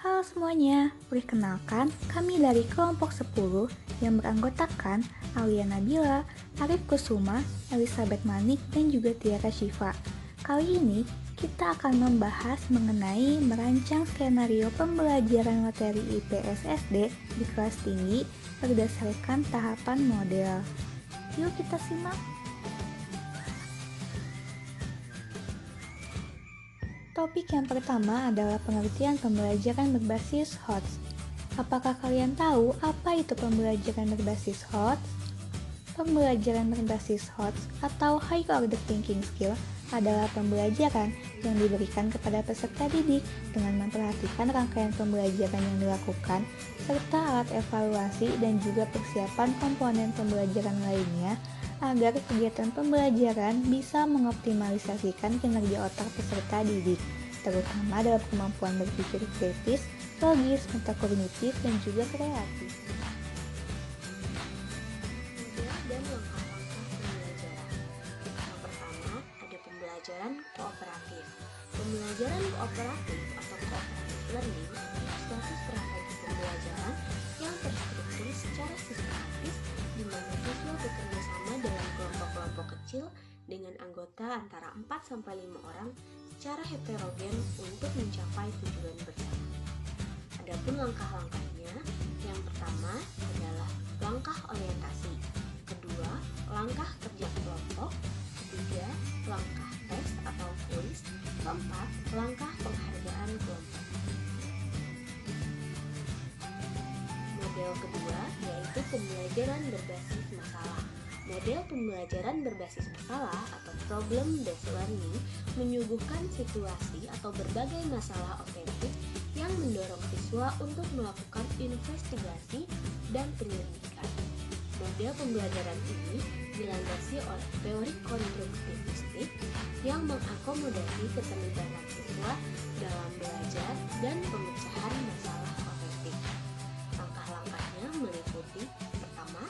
Halo semuanya, perkenalkan kami dari kelompok 10 yang beranggotakan Alia Nabila, Arif Kusuma, Elizabeth Manik, dan juga Tiara Shiva. Kali ini kita akan membahas mengenai merancang skenario pembelajaran materi IPS SD di kelas tinggi berdasarkan tahapan model. Yuk kita simak. Topik yang pertama adalah pengertian pembelajaran berbasis HOTS. Apakah kalian tahu apa itu pembelajaran berbasis HOTS? Pembelajaran berbasis HOTS atau High Order Thinking Skill adalah pembelajaran yang diberikan kepada peserta didik dengan memperhatikan rangkaian pembelajaran yang dilakukan serta alat evaluasi dan juga persiapan komponen pembelajaran lainnya agar kegiatan pembelajaran bisa mengoptimalisasikan kinerja otak peserta didik, terutama dalam kemampuan berpikir kritis, logis, metakognitif, dan juga kreatif. Dan langkah-langkah pembelajaran. Yang pertama, ada pembelajaran kooperatif. Pembelajaran kooperatif atau cooperative learning adalah suatu strategi pembelajaran yang terstruktur secara sistematis di mana siswa bekerja sama dalam kelompok-kelompok kecil dengan anggota antara 4-5 orang secara heterogen untuk mencapai tujuan bersama. Adapun langkah-langkahnya, yang pertama adalah langkah orientasi, kedua langkah kerja kelompok, ketiga langkah tes atau kuis, keempat langkah penghargaan kelompok. Model kedua yaitu pembelajaran berbasis masalah. Model pembelajaran berbasis masalah atau problem-based learning menyuguhkan situasi atau berbagai masalah otentik yang mendorong siswa untuk melakukan investigasi dan penyelidikan. Model pembelajaran ini dilandasi oleh teori konstruktivistik yang mengakomodasi keterlibatan siswa dalam belajar dan pemecahan masalah otentik. Langkah-langkahnya meliputi: pertama,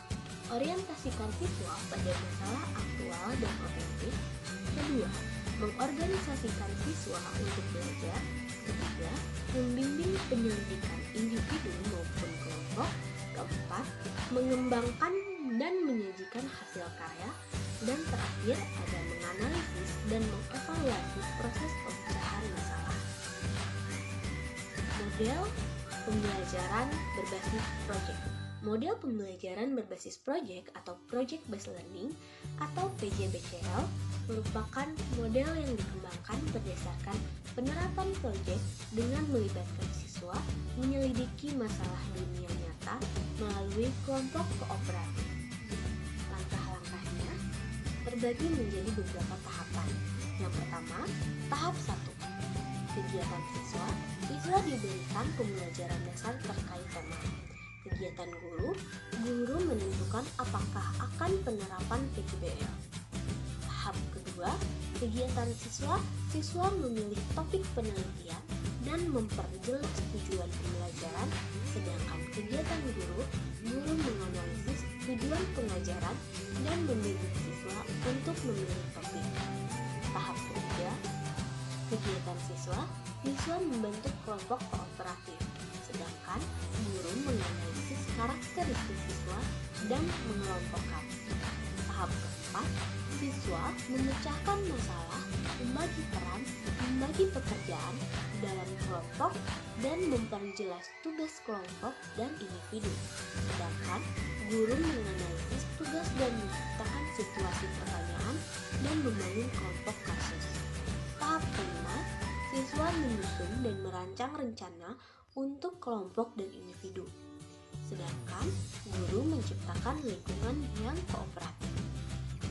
orientasikan siswa pada masalah aktual dan otentik. Kedua, mengorganisasikan siswa untuk belajar. Ketiga, membimbing penyelidikan individu maupun kelompok. Keempat, mengembangkan dan menyajikan hasil karya. Dan terakhir, ada menganalisis dan mengevaluasi proses pemecahan masalah. Model pembelajaran berbasis proyek. Model pembelajaran berbasis proyek atau Project Based Learning atau PJBCL merupakan model yang dikembangkan berdasarkan penerapan proyek dengan melibatkan siswa menyelidiki masalah dunia nyata melalui kelompok kooperatif. Langkah-langkahnya terbagi menjadi beberapa tahapan. Yang pertama, tahap 1. Kegiatan siswa. Siswa diberikan pembelajaran dasar terkait tema. Kegiatan guru. Guru menentukan apakah akan penerapan PJBL. Tahap kedua, kegiatan siswa. Siswa memilih topik penelitian dan memperjelas tujuan pembelajaran, sedangkan kegiatan guru. Guru menganalisis tujuan pengajaran dan membimbing siswa untuk memilih topik. Tahap ketiga, kegiatan siswa. Siswa membentuk kelompok kooperatif, sedangkan guru menganalisis karakteristik siswa dan mengelompokkan. Tahap keempat, siswa memecahkan masalah, membagi peran, membagi pekerjaan dalam kelompok, dan memperjelas tugas kelompok dan individu. Sedangkan guru menganalisis tugas dan menciptakan situasi pertanyaan dan membangun kelompok kasus. Tahap kelima, siswa menyusun dan merancang rencana untuk kelompok dan individu. Sedangkan guru menciptakan lingkungan yang kooperatif.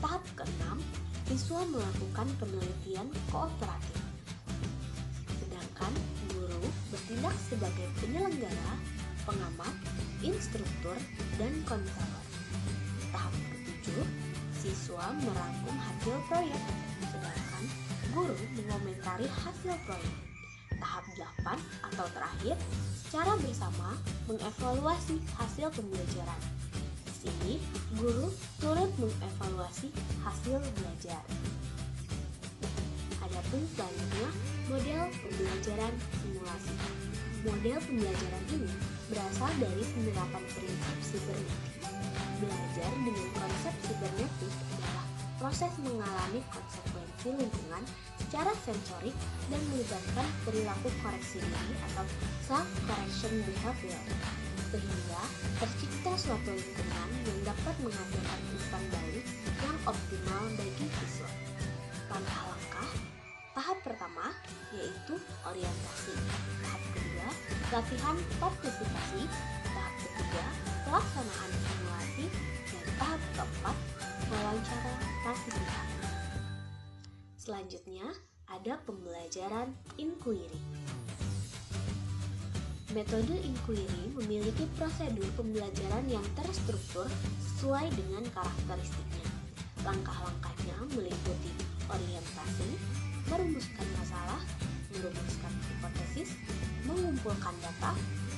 Tahap keenam, siswa melakukan penelitian kooperatif. Sedangkan guru bertindak sebagai penyelenggara, pengamat, instruktur, dan konselor. Tahap ketujuh, siswa merangkum hasil proyek, sedangkan guru mengomentari hasil proyek. Tahap 8 atau terakhir, secara bersama mengevaluasi hasil pembelajaran. Di sini, guru turut mengevaluasi hasil belajar. Adapun selanjutnya, model pembelajaran simulasi. Model pembelajaran ini berasal dari penerapan prinsip sibernetik. Belajar dengan konsep sibernetik adalah proses mengalami konsekuensi lingkungan secara sensorik dan melibatkan perilaku koreksi diri atau self-correction behavior, sehingga tercipta suatu lingkungan yang dapat menghasilkan umpan balik yang optimal bagi siswa. Langkah-langkah tahap pertama yaitu orientasi, tahap kedua latihan partisipasi, tahap ketiga pelaksanaan simulasi, dan tahap keempat wawancara partisipan. Selanjutnya ada pembelajaran inquiry. Metode inquiry memiliki prosedur pembelajaran yang terstruktur sesuai dengan karakteristiknya. Langkah-langkahnya meliputi orientasi, merumuskan masalah, merumuskan hipotesis, mengumpulkan data,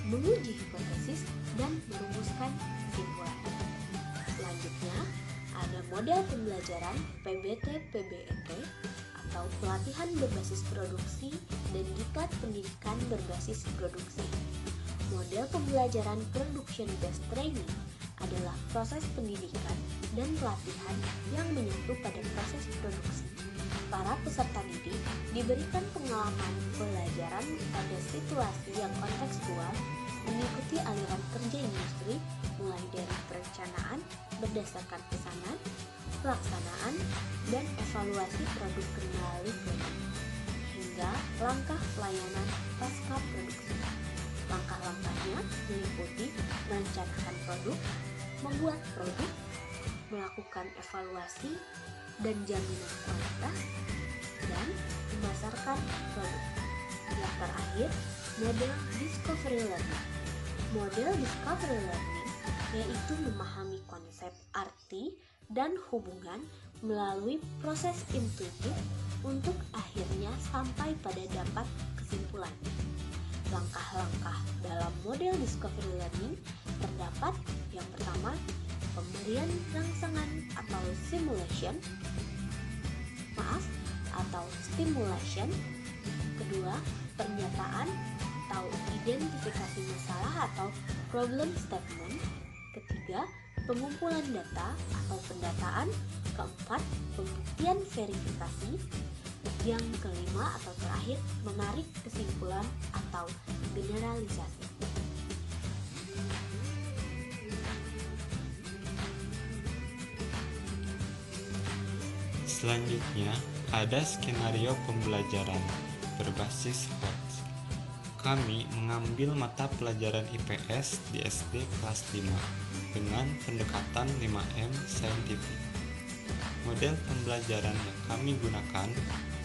menguji hipotesis, dan merumuskan kesimpulan. Selanjutnya, ada model pembelajaran PBT-PBET atau pelatihan berbasis produksi dan diklat pendidikan berbasis produksi. Model pembelajaran Production Based Training adalah proses pendidikan dan pelatihan yang menyentuh pada proses produksi. Para peserta didik diberikan pengalaman pelajaran pada situasi yang kontekstual mengikuti aliran kerja industri mulai dari perencanaan berdasarkan pesanan, pelaksanaan, dan evaluasi produk kendali produk, hingga langkah pelayanan pasca produksi. Langkah-langkahnya meliputi merencanakan produk, membuat produk, melakukan evaluasi dan jaminan kualitas, dan memasarkan produk. Yang terakhir, model discovery learning. Model discovery learning yaitu memahami konsep arti dan hubungan melalui proses intuitif untuk akhirnya sampai pada dapat kesimpulan. Langkah-langkah dalam model discovery learning terdapat yang pertama, pemberian rangsangan atau stimulation. Kedua, pernyataan atau identifikasi masalah atau problem statement. Ketiga, pengumpulan data atau pendataan. Keempat, pembuktian verifikasi. Yang kelima atau terakhir, menarik kesimpulan atau generalisasi. Selanjutnya, ada skenario pembelajaran berbasis HOTS. Kami mengambil mata pelajaran IPS di SD kelas 5 dengan pendekatan 5M Scientific. Model pembelajaran yang kami gunakan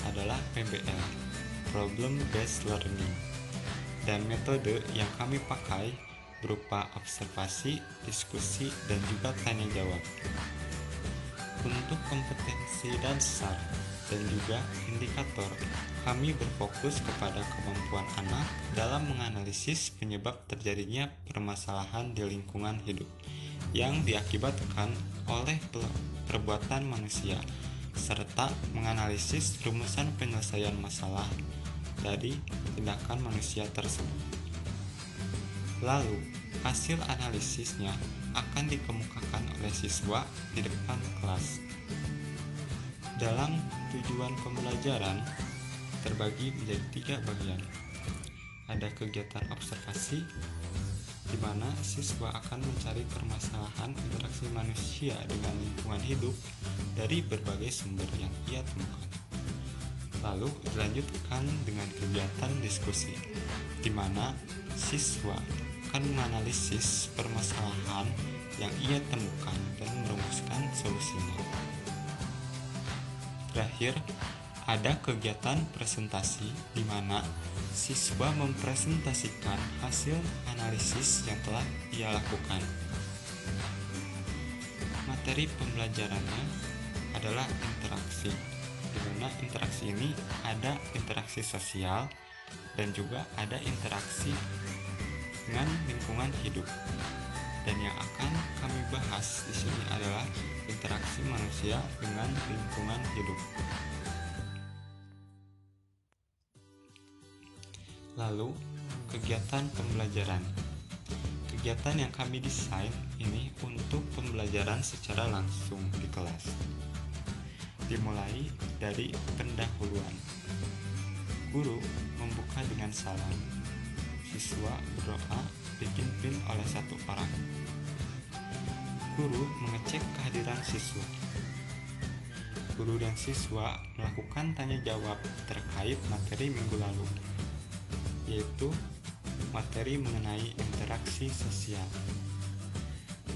adalah PBL, Problem Based Learning, dan metode yang kami pakai berupa observasi, diskusi, dan juga tanya jawab. Untuk kompetensi dasar dan juga indikator, kami berfokus kepada kemampuan anak dalam menganalisis penyebab terjadinya permasalahan di lingkungan hidup yang diakibatkan oleh perbuatan manusia, serta menganalisis rumusan penyelesaian masalah dari tindakan manusia tersebut. Lalu, hasil analisisnya akan dikemukakan oleh siswa di depan kelas. Dalam tujuan pembelajaran terbagi menjadi 3 bagian. Ada kegiatan observasi, di mana siswa akan mencari permasalahan interaksi manusia dengan lingkungan hidup dari berbagai sumber yang ia temukan. Lalu dilanjutkan dengan kegiatan diskusi, di mana siswa akan menganalisis permasalahan yang ia temukan dan merumuskan solusinya. Terakhir, ada kegiatan presentasi di mana siswa mempresentasikan hasil analisis yang telah ia lakukan. Materi pembelajarannya adalah interaksi, di mana interaksi ini ada interaksi sosial dan juga ada interaksi dengan lingkungan hidup. Dan yang akan kami bahas di sini adalah interaksi manusia dengan lingkungan hidup. Lalu, kegiatan pembelajaran. Kegiatan yang kami desain ini untuk pembelajaran secara langsung di kelas. Dimulai dari pendahuluan. Guru membuka dengan salam. Siswa berdoa dipimpin oleh satu orang. Guru mengecek kehadiran siswa. Guru dan siswa melakukan tanya jawab terkait materi minggu lalu, yaitu materi mengenai interaksi sosial.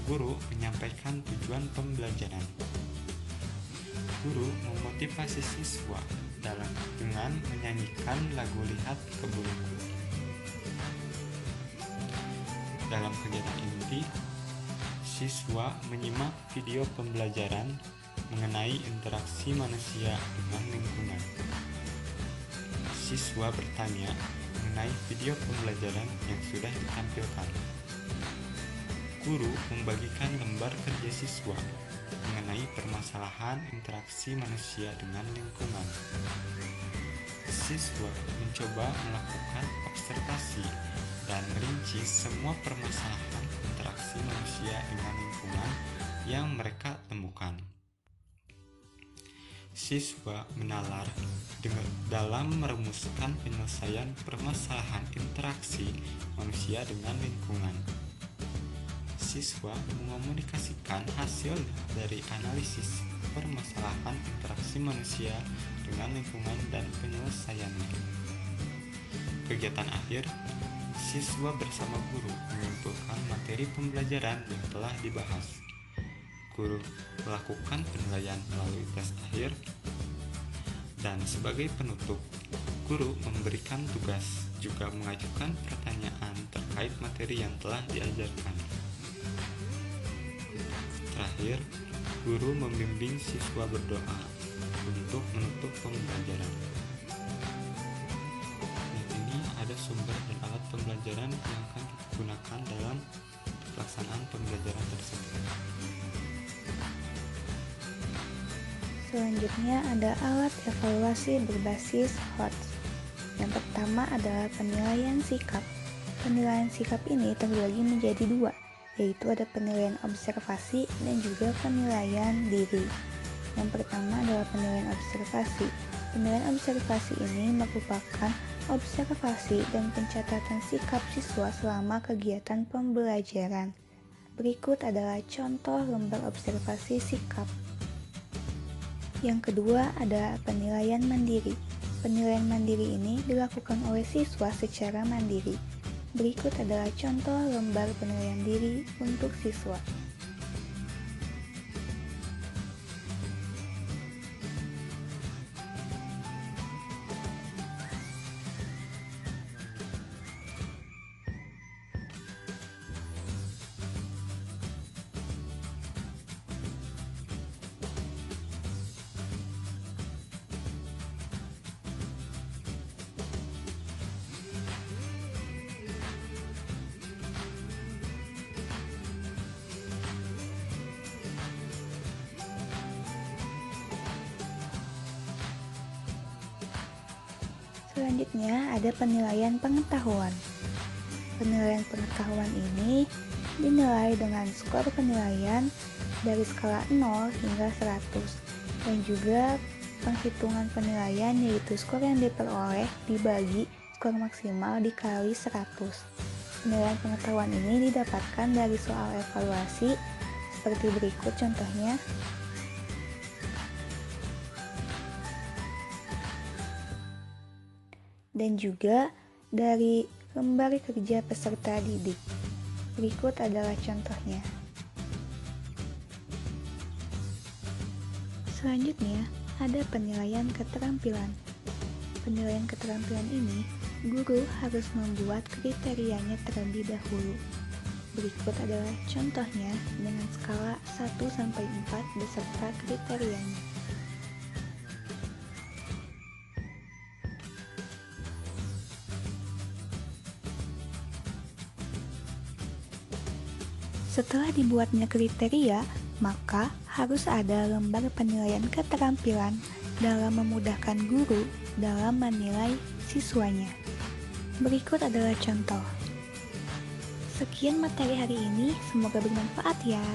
Guru menyampaikan tujuan pembelajaran. Guru memotivasi siswa dengan menyanyikan lagu Lihat ke Buluku. Dalam kegiatan inti, siswa menyimak video pembelajaran mengenai interaksi manusia dengan lingkungan. Siswa bertanya mengenai video pembelajaran yang sudah ditampilkan. Guru membagikan lembar kerja siswa mengenai permasalahan interaksi manusia dengan lingkungan. Siswa mencoba melakukan observasi dan merinci semua permasalahan interaksi manusia dengan lingkungan yang mereka temukan. Siswa menalar dalam merumuskan penyelesaian permasalahan interaksi manusia dengan lingkungan. Siswa mengomunikasikan hasil dari analisis permasalahan interaksi manusia dengan lingkungan dan penyelesaiannya. Kegiatan akhir, siswa bersama guru menyimpulkan materi pembelajaran yang telah dibahas. Guru melakukan penilaian melalui tes akhir, dan sebagai penutup, guru memberikan tugas juga mengajukan pertanyaan terkait materi yang telah diajarkan. Terakhir, guru membimbing siswa berdoa untuk menutup pembelajaran. Dan ini ada sumber dan alat pembelajaran yang akan kita gunakan dalam pelaksanaan pembelajaran tersebut. Selanjutnya ada alat evaluasi berbasis HOTS. Yang pertama adalah penilaian sikap. Penilaian sikap ini terbagi menjadi dua, yaitu ada penilaian observasi dan juga penilaian diri. Yang pertama adalah penilaian observasi. Penilaian observasi ini merupakan observasi dan pencatatan sikap siswa selama kegiatan pembelajaran. Berikut adalah contoh lembar observasi sikap. Yang kedua ada penilaian mandiri. Penilaian mandiri ini dilakukan oleh siswa secara mandiri. Berikut adalah contoh lembar penilaian diri untuk siswa. Selanjutnya ada penilaian pengetahuan. Penilaian pengetahuan ini dinilai dengan skor penilaian dari skala 0 hingga 100 dan juga penghitungan penilaian yaitu skor yang diperoleh dibagi skor maksimal dikali 100. Penilaian pengetahuan ini didapatkan dari soal evaluasi seperti berikut contohnya. Dan juga dari lembar kerja peserta didik. Berikut adalah contohnya. Selanjutnya, ada penilaian keterampilan. Penilaian keterampilan ini, guru harus membuat kriterianya terlebih dahulu. Berikut adalah contohnya dengan skala 1-4 beserta kriterianya. Setelah dibuatnya kriteria, maka harus ada lembar penilaian keterampilan dalam memudahkan guru dalam menilai siswanya. Berikut adalah contoh. Sekian materi hari ini, semoga bermanfaat ya.